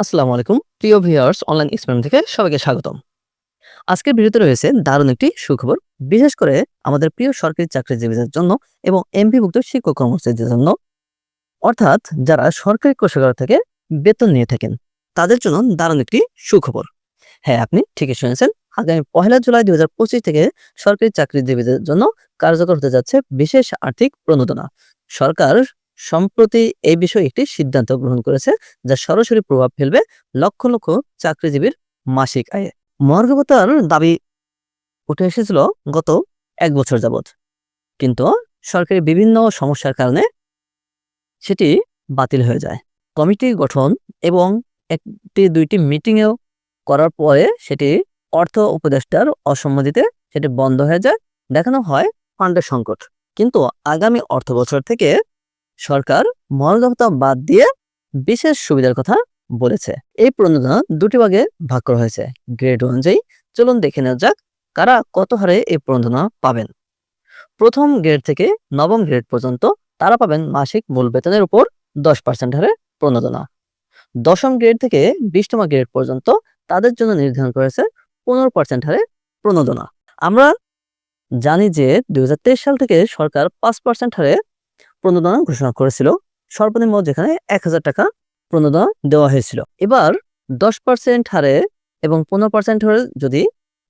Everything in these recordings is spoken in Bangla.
আসসালামু আলাইকুম প্রিয় ভিউয়ার্স, অনলাইন এক্সপেরিমেন্ট থেকে সবাইকে স্বাগতম। আজকের ভিডিওতে রয়েছে দারুণ একটি সুখবর, বিশেষ করে আমাদের প্রিয় সরকারি চাকরিজীবীদের জন্য এবং এমপিভুক্ত শিক্ষক কর্মচারীদের জন্য, অর্থাৎ যারা সরকারি কোষাগার থেকে বেতন নিয়ে থাকেন তাদের জন্য দারুণ একটি সুখবর। হ্যাঁ, আপনি ঠিকই শুনেছেন, আগামী 1 জুলাই 2025 থেকে সরকারি চাকরিজীবীদের জন্য কার্যকর হতে যাচ্ছে বিশেষ আর্থিক প্রণোদনা। সরকার সম্প্রতি এই বিষয়ে একটি সিদ্ধান্ত গ্রহণ করেছে, যা সরাসরি প্রভাব ফেলবে লক্ষ লক্ষ চাকরিজীবীর মাসিক আয়ে। মহার্ঘ ভাতার দাবি উঠে এসেছিল গত 1 বছর যাবৎ, কিন্তু সরকারি বিভিন্ন সমস্যার কারণে সেটি বাতিল হয়ে যায়। কমিটি গঠন এবং একটি দুইটি মিটিংয়েও করার পরে সেটি অর্থ উপদেষ্টার অসম্মতিতে সেটি বন্ধ হয়ে যায়। দেখানো হয় ফান্ডের সংকট। কিন্তু আগামী অর্থ বছর থেকে সরকার মহার্ঘ ভাতা বাদ দিয়ে বিশেষ সুবিধার কথা বলেছে। এই প্রণোদনা দুটি ভাগে ভাগ করা হয়েছে গ্রেড অনুযায়ী। চলুন দেখে নেওয়া যাক কারা কত হারে এই প্রণোদনা পাবেন। প্রথম গ্রেড থেকে নবম গ্রেড পর্যন্ত তারা পাবেন মাসিক মূল বেতনের উপর 10% হারে প্রণোদনা। দশম গ্রেড থেকে 20তম গ্রেড পর্যন্ত তাদের জন্য নির্ধারণ করেছে 15% হারে প্রণোদনা। আমরা জানি যে 2023 সাল থেকে সরকার 5% হারে প্রণোদনা ঘোষণা করেছিল, সর্বনিম্ন যেখানে 1000 টাকা প্রণোদনা দেওয়া হয়েছিল। এবার 10% হারে এবং 15% হারে যদি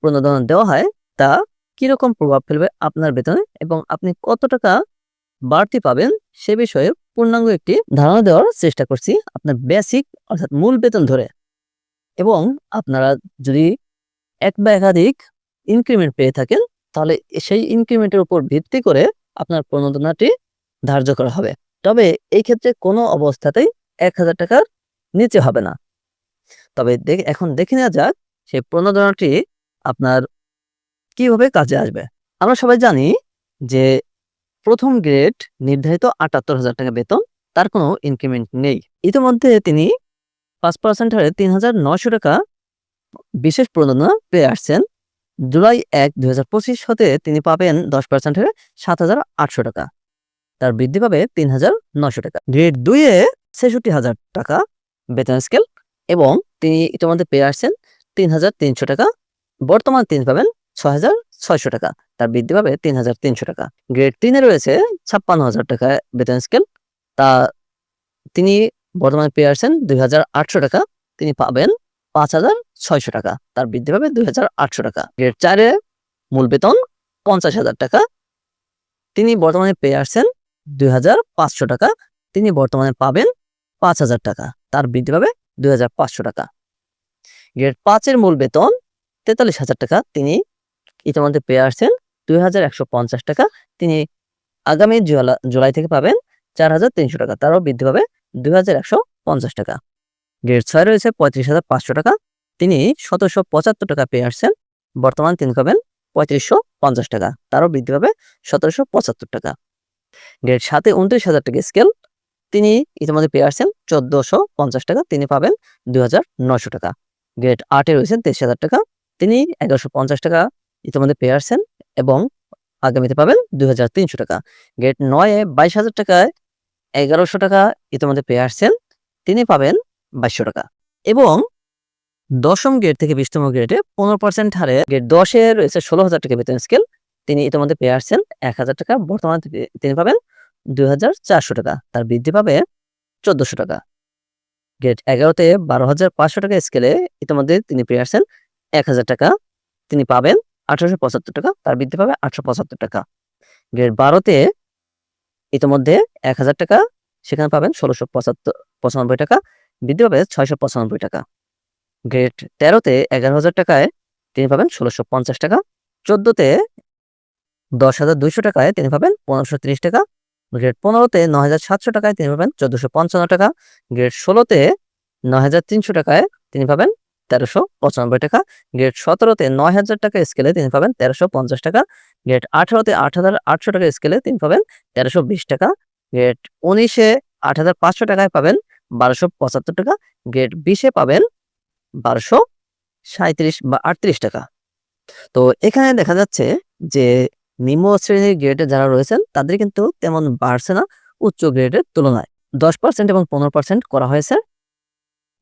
প্রণোদনা দেওয়া হয়, তা কিরকম প্রভাব ফেলবে আপনার বেতনে এবং আপনি কত টাকা বাড়তি পাবেন সে বিষয়ে পূর্ণাঙ্গ একটি ধারণা দেওয়ার চেষ্টা করছি আপনার বেসিক অর্থাৎ মূল বেতন ধরে। এবং আপনারা যদি এক বা একাধিক ইনক্রিমেন্ট পেয়ে থাকেন, তাহলে সেই ইনক্রিমেন্টের উপর ভিত্তি করে আপনার প্রণোদনাটি ধার্য করা হবে। তবে এই ক্ষেত্রে কোনো অবস্থাতেই 1000 টাকার নিচে হবে না। তবে এখন দেখে নেওয়া যাক সেই প্রণোদনাটি আপনার কিভাবে কাজে আসবে। আমরা সবাই জানি যে প্রথম গ্রেড নির্ধারিত 78,000 টাকা বেতন, তার কোনো ইনক্রিমেন্ট নেই। ইতিমধ্যে তিনি 5% হারে 3,900 টাকা বিশেষ প্রণোদনা পেয়ে আসছেন। জুলাই 1, 2025 হতে তিনি পাবেন 10% হারে 7,800 টাকা। তার বৃদ্ধি পাবে 3,900 টাকা। গ্রেড 2 এ 66,000 টাকা বেতন স্কেল এবং তিনি ইতিমধ্যে পেয়ে আসছেন 3,300 টাকা। বর্তমান তিনি পাবেন 6,600 টাকা। তার বৃদ্ধি পাবে 3,300 টাকা। গ্রেড 3 এ রয়েছে 56,000 টাকা বেতন স্কেল। তা তিনি বর্তমানে পেয়ে আসছেন 2,800 টাকা। তিনি পাবেন 5,600 টাকা। তার বৃদ্ধি পাবে 2,800 টাকা। গ্রেড 4 এ মূল বেতন 50,000 টাকা। তিনি বর্তমানে পেয়ে আসছেন 2,500 টাকা। তিনি বর্তমানে পাবেন 5,000 টাকা। তার বৃদ্ধি পাবে 2,500 টাকা। গ্রেড 5 এর মূল বেতন 43,000 টাকা। তিনি ইতিমধ্যে পেয়ে আসছেন 2,150 টাকা। তিনি আগামী জুলাই থেকে পাবেন 4,300 টাকা। তারও বৃদ্ধি পাবে 2,150 টাকা। গ্রেড 6 রয়েছে 35,500 টাকা। তিনি 1,775 টাকা পেয়ে আসছেন। বর্তমান তিনি পাবেন 3,550 টাকা। তারও বৃদ্ধি পাবে 1,775 টাকা। গ্রেড 7 এ 29,000 টাকা স্কেল। তিনি ইতিমধ্যে পেয়ে আসছেন 1,450 টাকা। তিনি পাবেন 2,900 টাকা। গ্রেড 8 এ রয়েছেন 23,000 টাকা। তিনি 1,150 টাকা ইতিমধ্যে পেয়ে আসছেন এবং আগামীতে পাবেন 2,300 টাকা। গ্রেড 9 এ 22,000 টাকায় 1,100 টাকা ইতিমধ্যে পেয়ে আসছেন। তিনি পাবেন 2,200 টাকা। এবং দশম গ্রেড থেকে 20তম গ্রেডে 15% হারে গ্রেড 10 এ রয়েছে 16,000 টাকা বেতন স্কেল। তিনি ইতিমধ্যে পেয়ে আসছেন 1,000 টাকা। বর্তমানে তিনি পাবেন 2,400 টাকা। তার বৃদ্ধি পাবে 1,400 টাকা। গ্রেড 11 তে 12,500 টাকা স্কেলে ইতিমধ্যে তিনি পেয়ে আসছেন 1,000 টাকা। তিনি পাবেন 1,875 টাকা। তার বৃদ্ধি পাবে 875 টাকা। গ্রেড 12 তে ইতিমধ্যে 1,000 টাকা, সেখানে পাবেন 1,695 টাকা। বৃদ্ধি পাবে 695 টাকা। গ্রেড 13 তে 11,000 টাকায় তিনি পাবেন 1,650 টাকা। 14 তে 10,200 টাকায় তিনি পাবেন 1,530 টাকা। গ্রেড 15 তে 9,700 টাকায় তিনি পাবেন 1,455 টাকা। গ্রেড 16 তে 9,300 টাকায় তিনি পাবেন 1,395 টাকা। গ্রেড 17 তে 9,000 টাকা স্কেলে তিনি পাবেন 1,350 টাকা। গ্রেড 18 তে 8,800 টাকা স্কেলে তিনি পাবেন 1,320 টাকা। গ্রেড 19 এ 8,500 টাকায় পাবেন 1,275 টাকা। গ্রেড 20 এ পাবেন 1,237 বা 38 টাকা। তো এখানে দেখা যাচ্ছে যে নিম্ন শ্রেণীর গ্রেডে যারা রয়েছেন তাদের কিন্তু তেমন বাড়ছে না উচ্চ গ্রেডের তুলনায়। 10% এবং 15% করা হয়েছে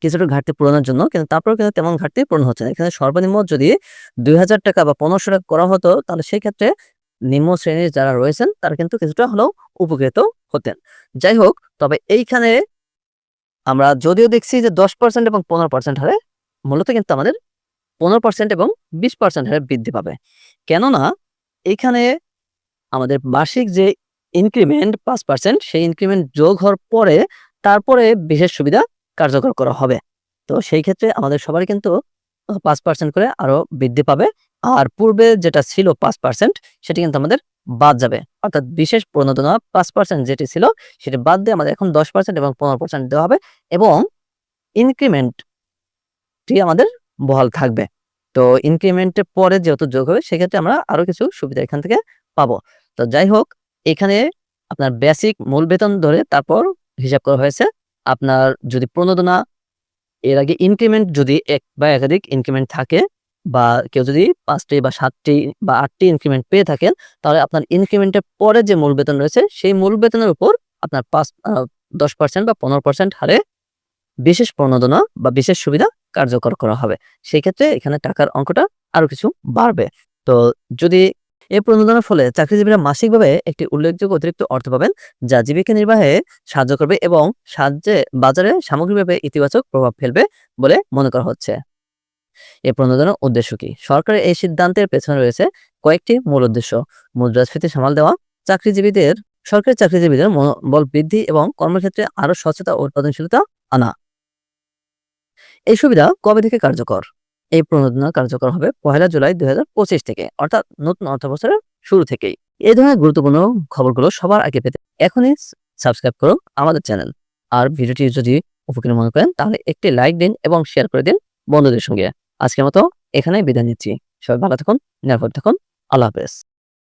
কিছুটা ঘাটতি পূরণের জন্য, কিন্তু তারপরেও কিন্তু তেমন ঘাটতি পূরণ হচ্ছে না। এখানে সর্বনিম্ন যদি ২,০০০ টাকা বা ১৫০০ টাকা করা হতো, তাহলে সেই ক্ষেত্রে নিম্ন শ্রেণীর যারা রয়েছেন তারা কিন্তু কিছুটা হলেও উপকৃত হতেন। যাই হোক, তবে এইখানে আমরা যদিও দেখছি যে 10% এবং 15% হারে মূলত কিন্তু আমাদের 15% এবং 20% হারে বৃদ্ধি পাবে। কেননা এইখানে আমাদের বার্ষিক যে ইনক্রিমেন্ট 5% সেই ইনক্রিমেন্ট যোগ হওয়ার পরে তারপরে বিশেষ সুবিধা কার্যকর করা হবে। তো সেই ক্ষেত্রে আমাদের সবারই কিন্তু 5% করে আরো বৃদ্ধি পাবে। আর পূর্বে যেটা ছিল 5% সেটি কিন্তু আমাদের বাদ যাবে। অর্থাৎ বিশেষ প্রণোদনা 5% যেটি ছিল সেটি বাদ দিয়ে আমাদের এখন 10% এবং 15% দেওয়া হবে এবং ইনক্রিমেন্টটি আমাদের বহাল থাকবে। তো ইনক্রিমেন্টের পরে যেহেতু যোগ হবে সেক্ষেত্রে আমরা আরো কিছু সুবিধা এখান থেকে পাবো। তো যাই হোক, এখানে আপনার বেসিক মূল বেতন ধরে তারপর হিসাব করা হয়েছে। আপনার যদি প্রণোদনা এর আগে ইনক্রিমেন্ট যদি ১ বা একাধিক ইনক্রিমেন্ট থাকে বা কেউ যদি ৫ টি বা ৭ টি বা ৮ টি ইনক্রিমেন্ট পেয়ে থাকেন, তাহলে আপনার ইনক্রিমেন্টের পরে যে মূল বেতন রয়েছে সেই মূল বেতনের উপর আপনার ১০% বা ১৫% হারে বিশেষ প্রণোদনা বা বিশেষ সুবিধা কার্যকর করা হবে। সেই ক্ষেত্রে এখানে টাকার অঙ্কটা আরো কিছু বাড়বে। তো যদি এই প্রণোদনার ফলে চাকরিজীবীরা মাসিকভাবে একটি উল্লেখযোগ্য অতিরিক্ত অর্থ পাবেন, যা জীবিকা নির্বাহে সাহায্য করবে এবং বাজারে সামগ্রিকভাবে ইতিবাচক প্রভাব ফেলবে বলে মনে করা হচ্ছে। এই প্রণোদনার উদ্দেশ্য কি? সরকারের এই সিদ্ধান্তের পেছনে রয়েছে কয়েকটি মূল উদ্দেশ্য। মুদ্রাস্ফীতি সামাল দেওয়া, সরকারি চাকরিজীবীদের মনোবল বৃদ্ধি এবং কর্মক্ষেত্রে আরো স্বচ্ছতা ও উৎপাদনশীলতা আনা। এই সুবিধা কবে থেকে কার্যকর? এই প্রণোদনা কার্যকর হবে ১ জুলাই ২০২৫ থেকে, অর্থাৎ নতুন অর্থবছরের শুরু থেকেই। এই ধরনের গুরুত্বপূর্ণ খবরগুলো সবার আগে পেতে এখনই সাবস্ক্রাইব করুন আমাদের চ্যানেল। আর ভিডিওটি যদি উপকারী মনে করেন তাহলে একটি লাইক দিন এবং শেয়ার করে দিন বন্ধুদের সঙ্গে। আজকের মতো এখানেই বিদায় নিচ্ছি। সবাই ভালো থাকুন, নিরাপদ থাকুন। আল্লাহ হাফেজ।